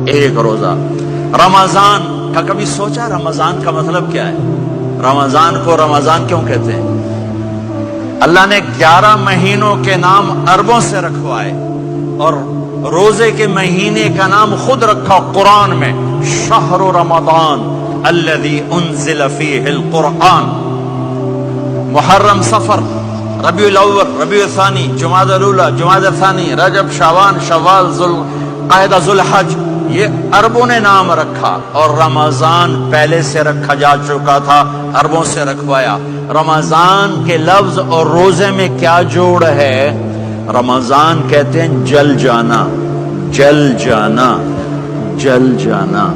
ایک روزہ۔ رمضان کا کبھی سوچا رمضان کا مطلب کیا ہے؟ رمضان کو رمضان کیوں کہتے ہیں؟ اللہ نے 11 مہینوں کے نام عربوں سے رکھوائے اور روزے کے مہینے کا نام خود رکھا قرآن میں، شہر رمضان الذی انزل فیہ القرآن۔ محرم، صفر، ربیع الاول، ربیع الثانی، جمادی الاولی، جمادی الثانی، رجب، شعبان، شوال، ذوالقعدہ، ذوالحج، یہ عربوں نے نام رکھا، اور رمضان پہلے سے رکھا جا چکا تھا، عربوں سے رکھوایا۔ رمضان کے لفظ اور روزے میں کیا جوڑ ہے؟ رمضان کہتے ہیں جل جانا، جل جانا، جل جانا۔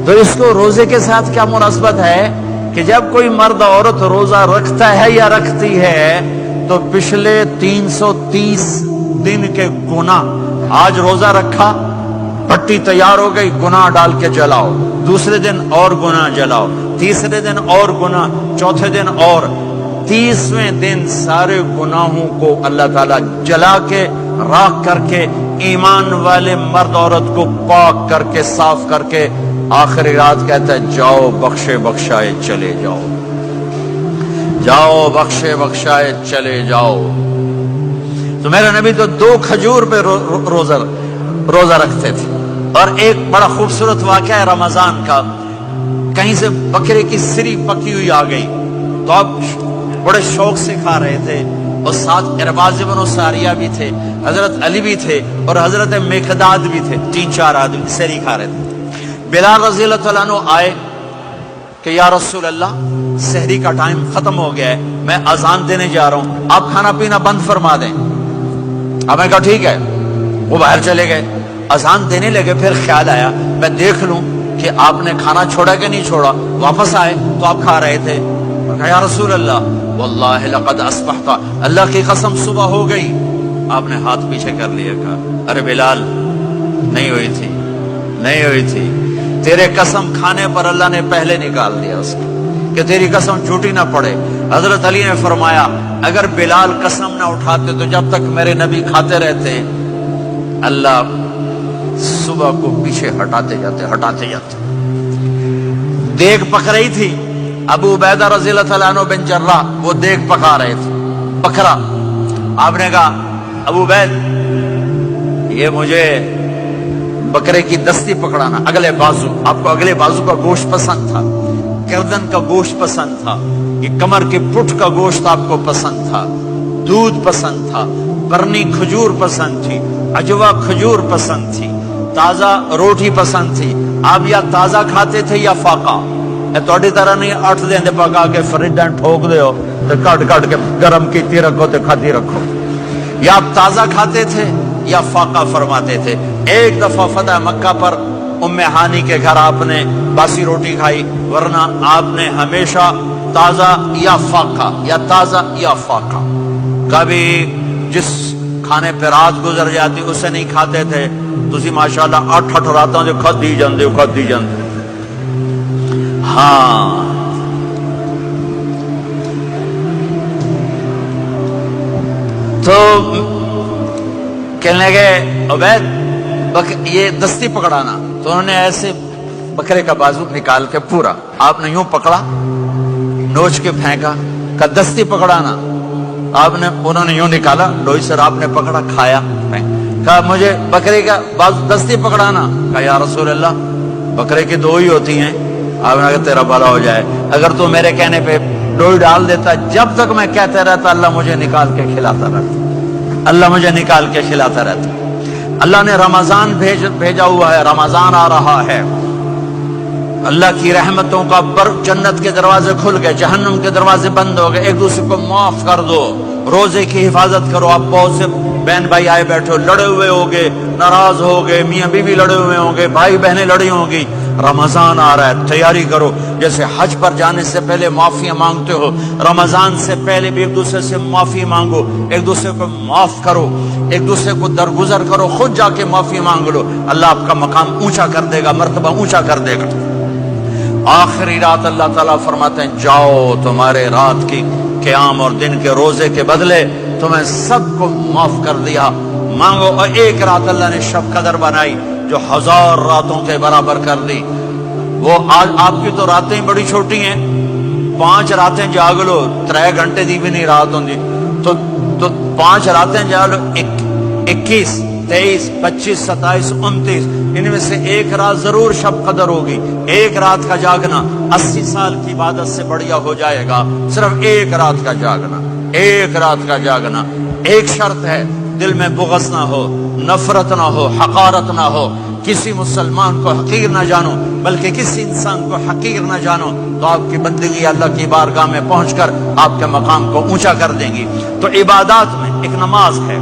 تو اس کو روزے کے ساتھ کیا مناسبت ہے کہ جب کوئی مرد عورت روزہ رکھتا ہے یا رکھتی ہے تو پچھلے 330 دن کے گناہ، آج روزہ رکھا، پٹی تیار ہو گئی، گناہ ڈال کے جلاؤ، دوسرے دن اور گناہ جلاؤ، تیسرے دن اور گناہ، چوتھے دن اور، 30ویں دن سارے گناہوں کو اللہ تعالیٰ جلا کے، راکھ کر کے، ایمان والے مرد عورت کو پاک کر کے، صاف کر کے، آخری رات کہتا ہے جاؤ بخشے بخشائے چلے جاؤ، جاؤ بخشے بخشائے چلے جاؤ۔ تو میرے نبی تو 2 کھجور پہ روزہ رکھتے تھے۔ اور ایک بڑا خوبصورت واقعہ ہے رمضان کا، کہیں سے بکرے کی سری پکی ہوئی آ گئی تو اب بڑے شوق سے کھا رہے تھے، اور ساتھ ارباز بن ساریہ بھی تھے، حضرت علی بھی تھے، اور حضرت مقداد بھی تھے، 3-4 آدمی سری کھا رہے تھے۔ بلال رضی اللہ تعالیٰ عنہ آئے کہ یا رسول اللہ سحری کا ٹائم ختم ہو گیا ہے، میں اذان دینے جا رہا ہوں، آپ کھانا پینا بند فرما دیں۔ اب میں کہا ٹھیک ہے، وہ باہر چلے گئے، اذان دینے لگے، پھر خیال آیا میں دیکھ لوں کہ آپ نے کھانا چھوڑا کہ نہیں چھوڑا، واپس آئے تو آپ کھا رہے تھے۔ میں کہا یا رسول اللہ واللہ لقد اصبحت، اللہ کی قسم صبح ہو گئی۔ آپ نے ہاتھ پیچھے کر لیا، کہا ارے بلال نہیں ہوئی تھی، نہیں ہوئی تھی، تیرے قسم کھانے پر اللہ نے پہلے نکال دیا اس کو کہ تیری قسم جھوٹی نہ پڑے۔ حضرت علی نے فرمایا اگر بلال قسم نہ اٹھاتے تو جب تک میرے نبی کھاتے رہتے اللہ صبح کو پیچھے ہٹاتے جاتے۔ دیگ پک رہی تھی، ابو عبیدہ رضی اللہ تعالیٰ عنہ بن جراح وہ دیگ پکا رہے تھے، بکرا۔ آپ نے کہا ابو عبید یہ مجھے بکرے کی دستی پکڑانا، اگلے بازو، آپ کو اگلے بازو کا گوشت پسند تھا، گردن کا گوشت پسند تھا، یہ کمر کے پٹھ کا گوشت آپ کو پسند تھا، دودھ پسند تھا، برنی کھجور پسند تھی، عجوا کھجور پسند تھی، تازہ روٹی پسند تھی۔ آپ یا تازہ کھاتے تھے یا فاقہ، تھوڑی طرح نہیں 8 دن پکا کے فریج ٹھوک دے ہو تو کٹ کے گرم کیتی رکھو تو کھاتی رکھو، یا آپ تازہ کھاتے تھے یا فاقہ فرماتے تھے۔ ایک دفعہ فتح مکہ پر ام ہانی کے گھر آپ نے باسی روٹی کھائی، ورنہ آپ نے ہمیشہ تازہ یا فاقہ، یا تازہ یا فاقہ، کبھی جس کھانے پہ رات گزر جاتی اسے نہیں کھاتے تھے۔ تسی ماشاءاللہ 8 راتاں جو کھدی جاندے ہو۔ ہاں تو کہنے لگے عبید یہ دستی پکڑانا، تو انہوں نے ایسے بکرے کا بازو نکال کے پورا آپ نے یوں پکڑا، نوچ کے پھینکا، کہ دستی پکڑانا، انہوں نے یوں نکالا لوئی سر، آپ نے پکڑا، کھایا، کہا مجھے بکرے کا بازو دستی پکڑانا۔ کہا یا رسول اللہ بکرے کی 2 ہی ہوتی ہیں۔ آپ نے کہا تیرا بھلا ہو جائے، اگر تو میرے کہنے پہ ڈوئی ڈال دیتا، جب تک میں کہتے رہتا اللہ مجھے نکال کے کھلاتا رہتا، اللہ مجھے نکال کے کھلاتا رہتا۔ اللہ نے رمضان بھیجا ہوا ہے، رمضان آ رہا ہے، اللہ کی رحمتوں کا جنت کے دروازے کھل گئے، جہنم کے دروازے بند ہو گئے، ایک دوسرے کو معاف کر دو، روزے کی حفاظت کرو۔ آپ بہت سے بہن بھائی آئے بیٹھے ہو، لڑے ہوئے ہوگے، ناراض ہو گئے، میاں بیوی لڑے ہوئے ہوں گے، بھائی بہنیں لڑی ہوں گی، رمضان آ رہا ہے، تیاری کرو۔ جیسے حج پر جانے سے پہلے معافیاں مانگتے ہو، رمضان سے پہلے بھی ایک دوسرے سے معافی مانگو، ایک دوسرے کو معاف کرو، ایک دوسرے کو درگزر کرو، خود جا کے معافی مانگ لو، اللہ آپ کا مقام اونچا کر دے گا، مرتبہ اونچا کر دے گا۔ آخری رات اللہ تعالیٰ فرماتے ہیں جاؤ، تمہارے رات کی قیام اور دن کے روزے کے بدلے تمہیں سب کو معاف کر دیا، مانگو۔ اور ایک رات اللہ نے شب قدر بنائی جو 1000 راتوں کے برابر کر دی. وہ آج آپ کی تو راتیں بڑی چھوٹی ہیں, 5 راتیں جاگ لو 3 گھنٹے دی بھی نہیں رات ہوندی, تو 5 راتیں جاگ لو 21 23 25 27 29, ان میں سے ایک رات ضرور شب قدر ہوگی. ایک رات کا جاگنا 80 سال کی عبادت سے بڑھیا ہو جائے گا. صرف ایک رات کا جاگنا, ایک رات کا جاگنا. ایک شرط ہے, دل میں بغض نہ ہو, نفرت نہ ہو, حقارت نہ ہو. کسی مسلمان کو حقیر نہ جانو, بلکہ کسی انسان کو حقیر نہ جانو, تو آپ کی بندگی اللہ کی بارگاہ میں پہنچ کر آپ کے مقام کو اونچا کر دیں گی. تو عبادات میں ایک نماز ہے,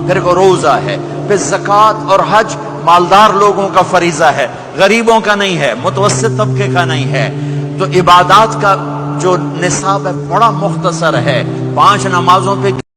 پھر ایک روزہ ہے, پھر زکوٰۃ اور حج مالدار لوگوں کا فریضہ ہے, غریبوں کا نہیں ہے, متوسط طبقے کا نہیں ہے. تو عبادات کا جو نصاب ہے بڑا مختصر ہے. 5 نمازوں پہ